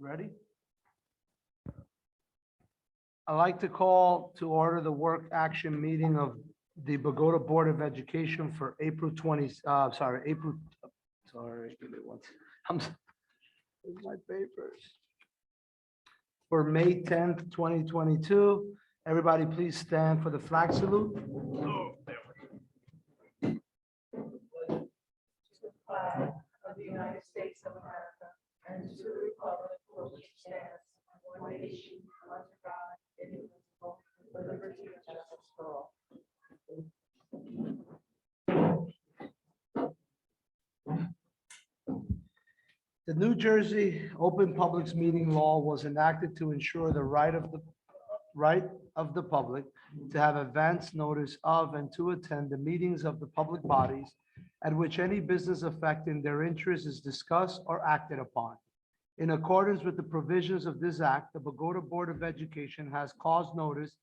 Ready? I'd like to call to order the work action meeting of the Bogota Board of Education for April 20, give me one. Where's my papers? For May 10th, 2022. Everybody please stand for the flag salute. Flag of the United States of America and to the republic for which it stands, one nation, under God, indivisible, with liberty and justice for all. The New Jersey Open Publics Meeting Law was enacted to ensure the right of the public to have advance notice of and to attend the meetings of the public bodies at which any business affecting their interest is discussed or acted upon. In accordance with the provisions of this act, the Bogota Board of Education has caused notice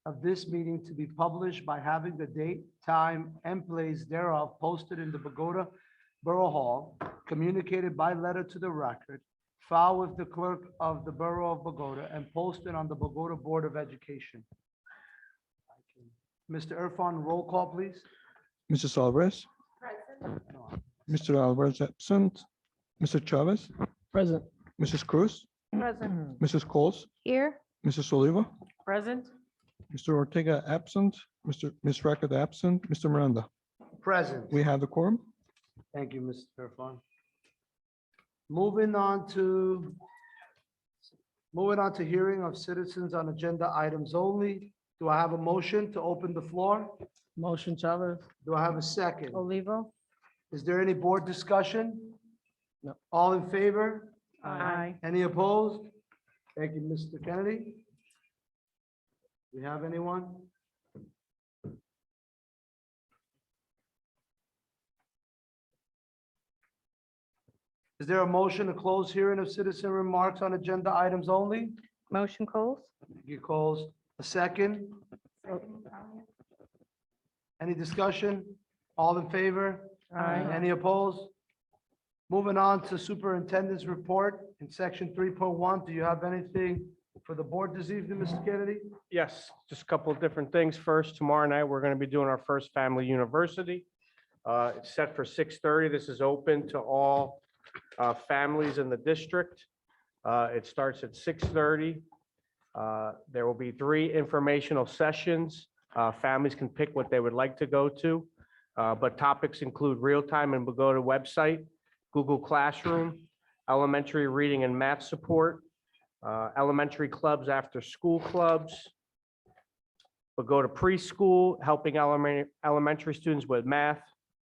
of this meeting to be published by having the date, time, and place thereof posted in the Bogota Borough Hall, communicated by letter to the record, filed with the clerk of the Borough of Bogota, and posted on the Bogota Board of Education. Mr. Irfan, roll call, please. Mrs. Alvarez, Mr. Alvarez absent, Mr. Chavez, Present. Mrs. Cruz, Present. Mrs. Coles, Here. Mrs. Oliva, Present. Mr. Ortega absent, Ms. Rackett absent, Mr. Miranda. Present. We have the quorum. Thank you, Mr. Irfan. Moving on to hearing of citizens on agenda items only. Do I have a motion to open the floor? Motion Chavez. Do I have a second? Olivo. Is there any board discussion? No. All in favor? Aye. Any opposed? Thank you, Mr. Kennedy. We have anyone? Is there a motion to close hearing of citizen remarks on agenda items only? Motion Coles. You calls a second. Any discussion? All in favor? Aye. Any opposed? Moving on to Superintendent's Report in section 3.1. Do you have anything for the board this evening, Mr. Kennedy? Yes, just a couple of different things. First, tomorrow night, we're going to be doing our first family university. It's set for 6:30. This is open to all families in the district. It starts at 6:30. There will be 3 informational sessions. Families can pick what they would like to go to, but topics include real-time and Bogota website, Google Classroom, elementary reading and math support, elementary clubs after school clubs, Bogota preschool, helping elementary students with math,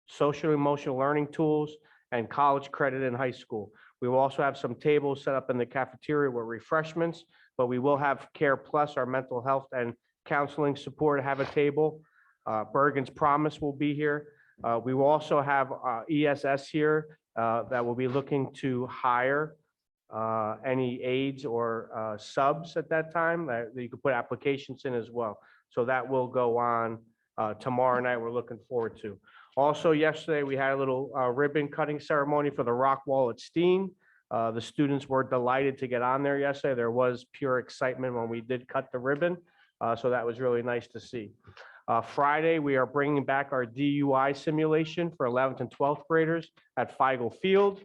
social emotional learning tools, and college credit in high school. We will also have some tables set up in the cafeteria with refreshments, but we will have Care Plus, our mental health and counseling support, have a table. Bergen's Promise will be here. We will also have ESS here that will be looking to hire any aides or subs at that time that you could put applications in as well. So that will go on tomorrow night. We're looking forward to. Also, yesterday, we had a little ribbon cutting ceremony for the rock wall at Steen. The students were delighted to get on there yesterday. There was pure excitement when we did cut the ribbon. So that was really nice to see. Friday, we are bringing back our DUI simulation for 11th and 12th graders at Feigl Field.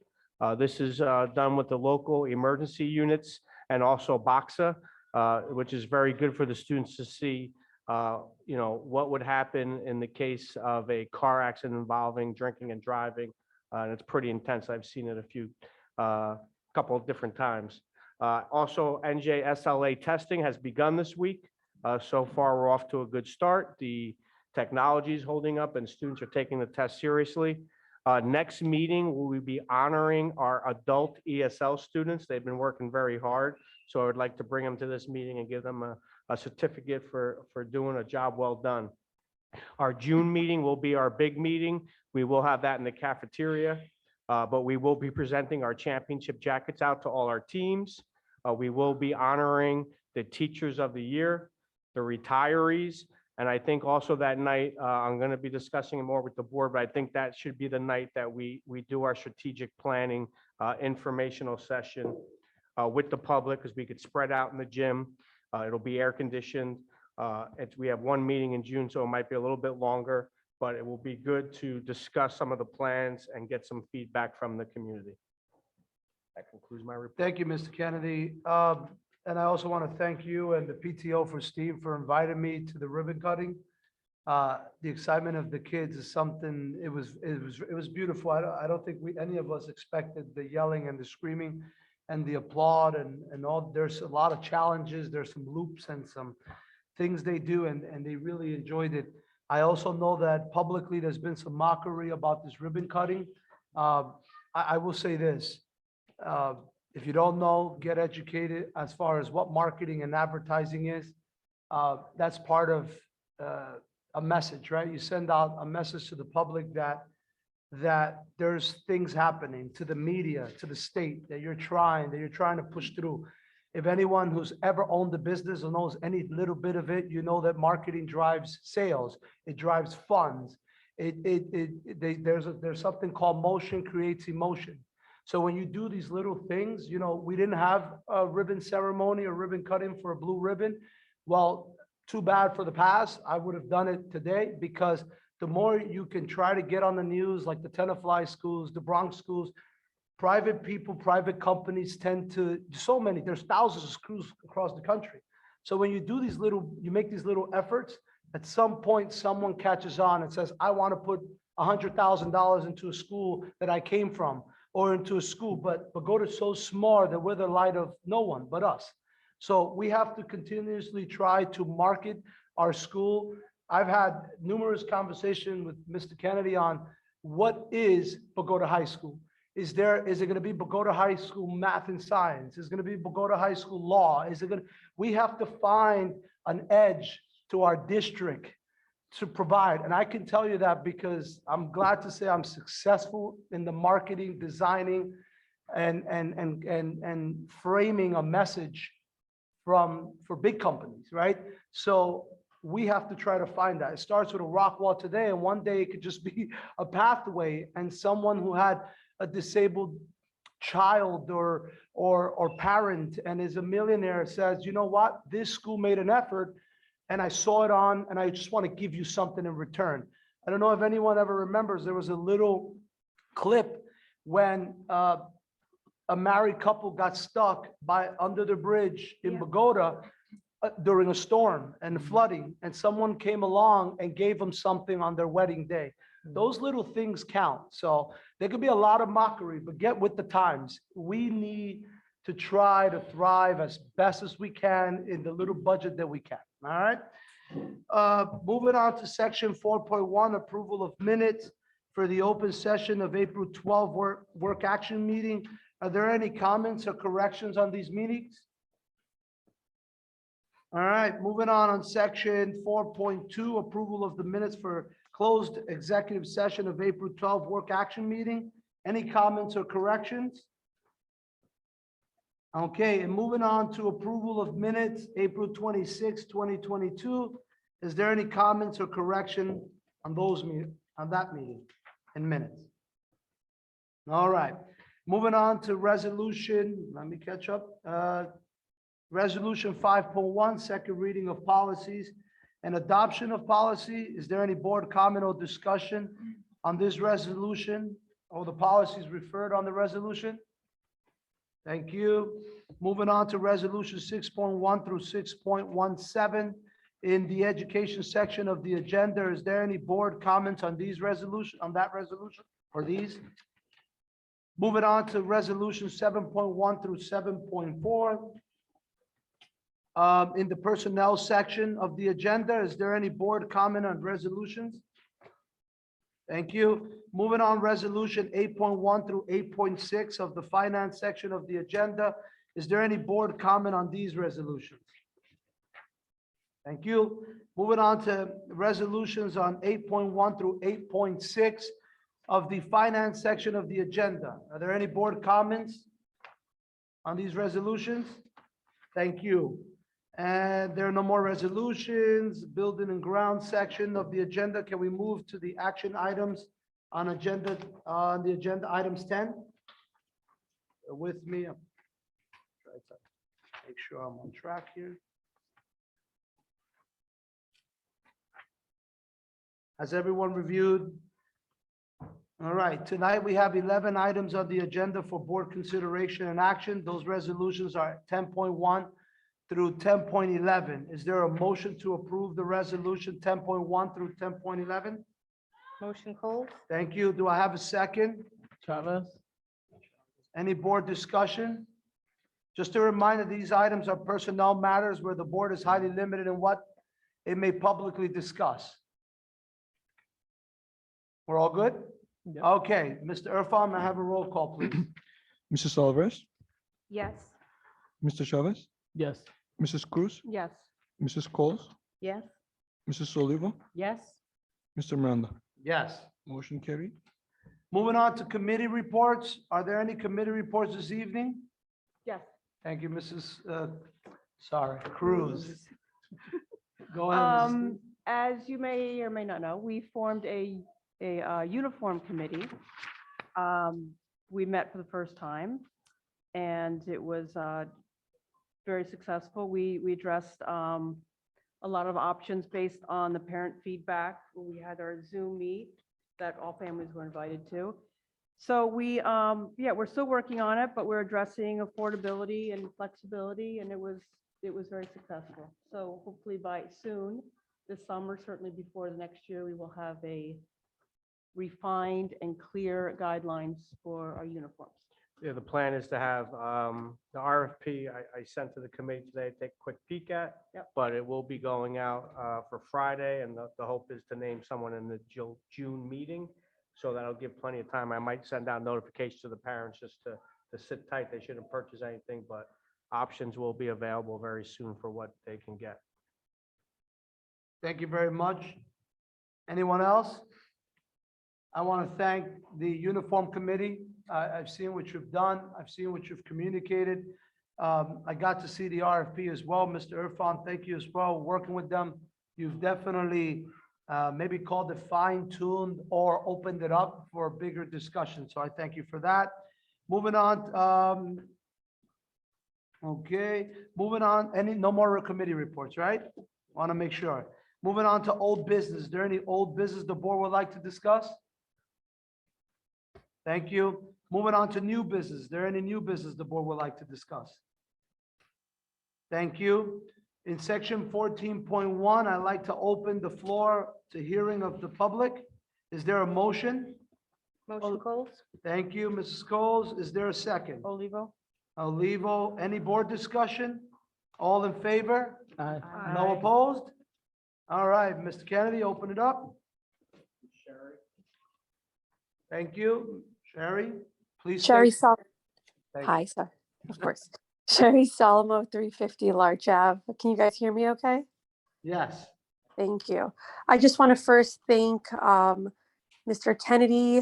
This is done with the local emergency units and also BOXA, which is very good for the students to see what would happen in the case of a car accident involving drinking and driving. And it's pretty intense. I've seen it a couple of different times. Also, NJSLA testing has begun this week. So far, we're off to a good start. The technology is holding up and students are taking the test seriously. Next meeting, we will be honoring our adult ESL students. They've been working very hard. So I would like to bring them to this meeting and give them a certificate for doing a job well done. Our June meeting will be our big meeting. We will have that in the cafeteria, but we will be presenting our championship jackets out to all our teams. We will be honoring the teachers of the year, the retirees, and I think also that night, I'm going to be discussing more with the board, but I think that should be the night that we do our strategic planning informational session. with the public because we could spread out in the gym. It'll be air conditioned. We have one meeting in June, so it might be a little bit longer, but it will be good to discuss some of the plans and get some feedback from the community. That concludes my report. Thank you, Mr. Kennedy. And I also want to thank you and the PTO for Steve for inviting me to the ribbon cutting. The excitement of the kids is something, it was beautiful. I don't think any of us expected the yelling and the screaming and the applaud and all. There's a lot of challenges. There's some loops and some things they do, and they really enjoyed it. I also know that publicly there's been some mockery about this ribbon cutting. I will say this. If you don't know, get educated as far as what marketing and advertising is. That's part of a message, right? You send out a message to the public that there's things happening, to the media, to the state, that you're trying to push through. If anyone who's ever owned a business or knows any little bit of it, you know that marketing drives sales, it drives funds. There's something called motion creates emotion. So when you do these little things, you know, we didn't have a ribbon ceremony or ribbon cutting for a blue ribbon. Well, too bad for the past. I would have done it today, because the more you can try to get on the news, like the Tenafly schools, the Bronx schools, private people, private companies tend to, there's thousands of schools across the country. So when you do you make these little efforts, at some point, someone catches on and says, I want to put $100,000 into a school that I came from, or into a school, but Bogota's so small that we're the light of no one but us. So we have to continuously try to market our school. I've had numerous conversations with Mr. Kennedy on what is Bogota High School. Is it going to be Bogota High School Math and Science? Is it going to be Bogota High School Law? We have to find an edge to our district to provide. And I can tell you that because I'm glad to say I'm successful in the marketing, designing, and framing a message for big companies, right? So we have to try to find that. It starts with a rock wall today, and one day it could just be a pathway, and someone who had a disabled child or parent and is a millionaire says, you know what, this school made an effort and I saw it on, and I just want to give you something in return. I don't know if anyone ever remembers, there was a little clip when a married couple got stuck under the bridge in Bogota during a storm and flooding, and someone came along and gave them something on their wedding day. Those little things count. So there could be a lot of mockery, but get with the times. We need to try to thrive as best as we can in the little budget that we can. All right. Moving on to section 4.1, approval of minutes for the open session of April 12 work action meeting. Are there any comments or corrections on these meetings? All right, moving on section 4.2, approval of the minutes for closed executive session of April 12 work action meeting. Any comments or corrections? Okay, and moving on to approval of minutes, April 26, 2022. Is there any comments or correction on that meeting in minutes? All right, moving on to resolution, let me catch up. Resolution 5.1, second reading of policies and adoption of policy. Is there any board comment or discussion on this resolution or the policies referred on the resolution? Thank you. Moving on to resolution 6.1 through 6.17 in the education section of the agenda. Is there any board comments on that resolution or these? Moving on to resolution 7.1 through 7.4. In the personnel section of the agenda, is there any board comment on resolutions? Thank you. Moving on, resolution 8.1 through 8.6 of the finance section of the agenda. Is there any board comment on these resolutions? Thank you. Moving on to resolutions on 8.1 through 8.6 of the finance section of the agenda. Are there any board comments on these resolutions? Thank you. And there are no more resolutions. Building and ground section of the agenda. Can we move to the action items on the agenda items 10? With me. Try Make sure I'm on track here. Has everyone reviewed? All right, tonight we have 11 items on the agenda for board consideration and action. Those resolutions are 10.1 through 10.11. Is there a motion to approve the resolution 10.1 through 10.11? Motion Coles? Thank you. Do I have a second? Chavez? Any board discussion? Just a reminder, these items are personnel matters where the board is highly limited in what it may publicly discuss. We're all good? Yep. Okay, Mr. Irfan, may I have a roll call, please? Mrs. Alvarez, Yes. Mr. Chavez, Yes. Mrs. Cruz, Yes. Mrs. Coles, Yes. Mrs. Olivo, Yes. Mr. Miranda. Yes. Motion carried. Moving on to committee reports. Are there any committee reports this evening? Yes. Thank you, Mrs. Cruz. Go ahead. Mrs. As you may or may not know, we formed a uniform committee. We met for the first time, and it was very successful. We addressed a lot of options based on the parent feedback. We had our Zoom meet that all families were invited to. So we're still working on it, but we're addressing affordability and flexibility, and it was very successful. So hopefully by soon, this summer, certainly before the next year, we will have a refined and clear guidelines for our uniforms. Yeah, the plan is to have the RFP I sent to the committee today, take a quick peek at. Yep. But it will be going out for Friday, and the hope is to name someone in the June meeting. So that'll give plenty of time. I might send out notifications to the parents just to sit tight. They shouldn't purchase anything, but options will be available very soon for what they can get. Thank you very much. Anyone else? I want to thank the uniform committee. I've seen what you've done. I've seen what you've communicated. I got to see the RFP as well. Mr. Irfan, thank you as well. Working with them, you've definitely maybe called it fine-tuned or opened it up for a bigger discussion. So I thank you for that. Moving on. Okay, moving on. No more committee reports, right? Want to make sure. Moving on to old business. Is there any old business the board would like to discuss? Thank you. Moving on to new business. Is there any new business the board would like to discuss? Thank you. In section 14.1, I'd like to open the floor to hearing of the public. Is there a motion? Motion Coles? Thank you, Mrs. Coles. Is there a second? Olivo? Olivo, any board discussion? All in favor? Aye. No opposed? All right, Mr. Kennedy, open it up. Thank you. Sherry, please. Sherry state- Sol, Thank hi, sir, of course. Sherry Solomo, 350 Larch Ave. Can you guys hear me okay? Yes. Thank you. I just want to first thank Mr. Kennedy,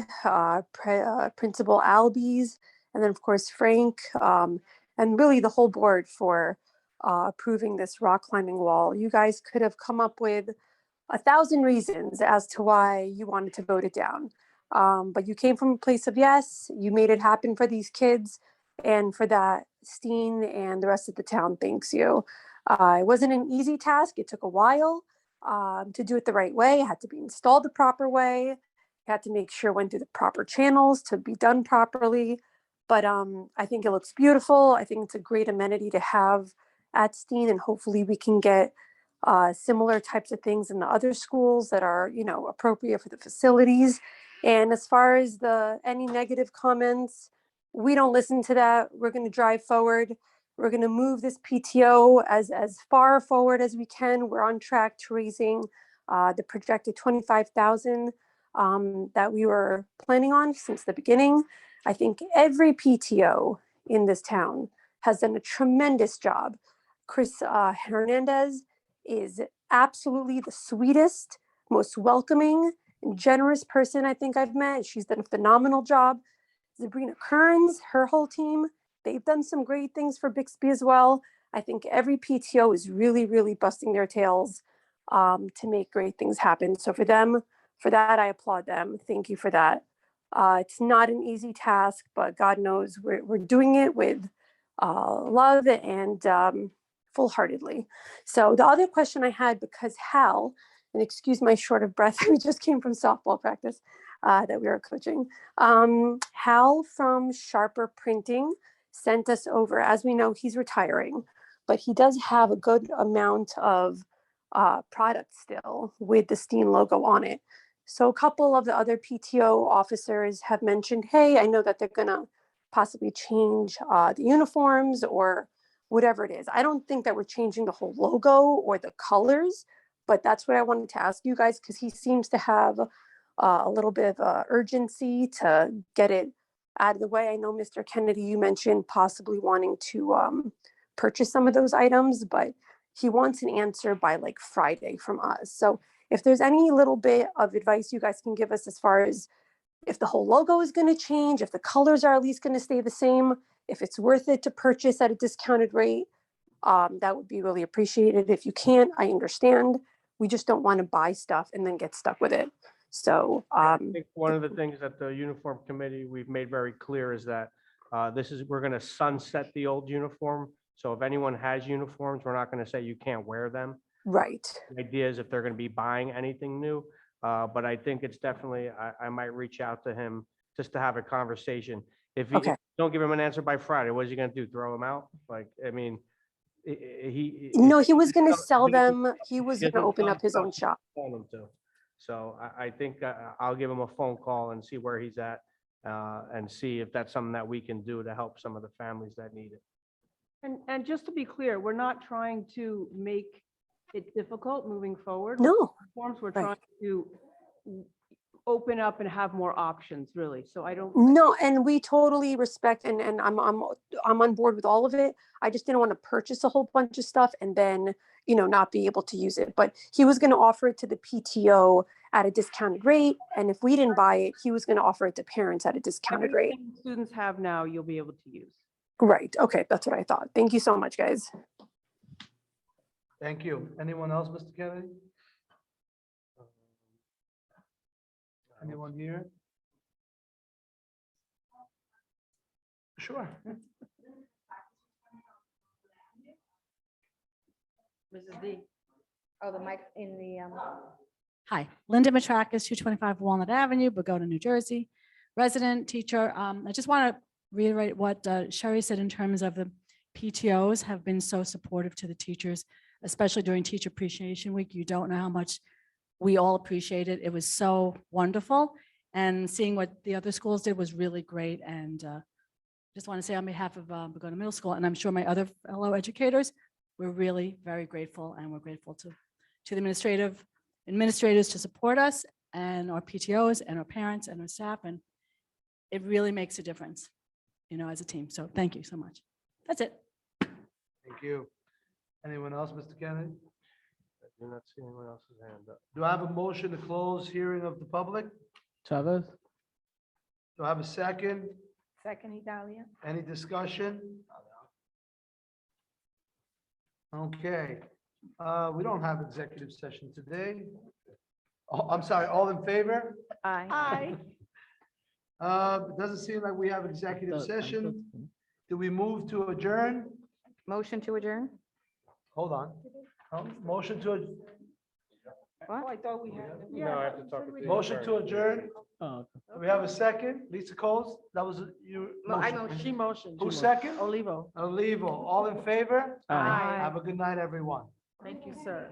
Principal Albies, and then of course Frank, and really the whole board for approving this rock climbing wall. You guys could have come up with 1,000 reasons as to why you wanted to vote it down. But you came from a place of yes, you made it happen for these kids, and for that, Steen and the rest of the town thanks you. It wasn't an easy task. It took a while to do it the right way. It had to be installed the proper way. You had to make sure it went through the proper channels to be done properly. But I think it looks beautiful. I think it's a great amenity to have at Steen, and hopefully we can get similar types of things in the other schools that are, appropriate for the facilities. And as far as any negative comments, we don't listen to that. We're going to drive forward. We're going to move this PTO as far forward as we can. We're on track to raising the projected $25,000 that we were planning on since the beginning. I think every PTO in this town has done a tremendous job. Chris Hernandez is absolutely the sweetest, most welcoming, and generous person I think I've met. She's done a phenomenal job. Sabrina Kearns, her whole team, they've done some great things for Bixby as well. I think every PTO is really, really busting their tails to make great things happen. So for that, I applaud them. Thank you for that. It's not an easy task, but God knows we're doing it with love and full-heartedly. So the other question I had, because Hal, and excuse my short of breath, we just came from softball practice that we were coaching. Hal from Sharper Printing sent us over, as we know, he's retiring, but he does have a good amount of product still with the Steen logo on it. So a couple of the other PTO officers have mentioned, hey, I know that they're gonna possibly change the uniforms or whatever it is. I don't think that we're changing the whole logo or the colors, but that's what I wanted to ask you guys, because he seems to have a little bit of urgency to get it out of the way. I know, Mr. Kennedy, you mentioned possibly wanting to purchase some of those items, but he wants an answer by like Friday from us. So if there's any little bit of advice you guys can give us as far as if the whole logo is going to change, if the colors are at least going to stay the same, if it's worth it to purchase at a discounted rate, that would be really appreciated. If you can't, I understand. We just don't want to buy stuff and then get stuck with it. So I think one of the things that the uniform committee, we've made very clear is that we're going to sunset the old uniform. So if anyone has uniforms, we're not going to say you can't wear them. right. The idea is if they're going to be buying anything new, but I think it's definitely, I might reach out to him just to have a conversation. If you Okay. don't give him an answer by Friday, what is he going to do? Throw him out? Like, I mean, No, he was going to he sell doesn't- them. He was he going to doesn't open sell up his own stuff shop. want him to. So I think I'll give him a phone call and see where he's at and see if that's something that we can do to help some of the families that need it. And just to be clear, we're not trying to make it difficult moving forward. No, Forms, we're right. trying to open up and have more options, really. So I don't, no, and we totally respect and I'm on board with all of it. I just didn't want to purchase a whole bunch of stuff and then, not be able to use it. But he was going to offer it to the PTO at a discounted rate, and if we didn't buy it, he was going to offer it to parents at a discounted rate. everything students have now, you'll be able to use. Right. Okay, that's what I thought. Thank you so much, guys. Thank you. Anyone else, Mr. Kennedy? Anyone here? Sure. Mrs. D. Oh, the mic in the, Hi, Linda Matrakis, 225 Walnut Avenue, Bogota, New Jersey, resident, teacher. I just want to reiterate what Sherry said in terms of the PTOs have been so supportive to the teachers, especially during Teacher Appreciation Week. You don't know how much we all appreciate it. It was so wonderful. And seeing what the other schools did was really great. And just want to say on behalf of Bogota Middle School, and I'm sure my other fellow educators, we're really very grateful, and we're grateful to the administrators to support us, and our PTOs and our parents and our staff. And it really makes a difference, as a team. So thank you so much. That's it. Thank you. Anyone else, Mr. Kennedy? I do not see anyone else's hand up. Do I have a motion to close hearing of the public? Chavez? Do I have a second? second Italia. Any discussion? Okay, we don't have executive session today. Oh, I'm sorry, all in favor? Aye. It doesn't seem like we have executive session. Do we move to adjourn? Motion to adjourn? Hold on. Motion to, Oh, I thought we had. No, I have to talk with the motion to adjourn. Oh, Do we have a second? Lisa Coles, that was you. She motioned. Who second? Olivo. Olivo, all in favor? Aye. Have a good night, everyone. Thank you, sir.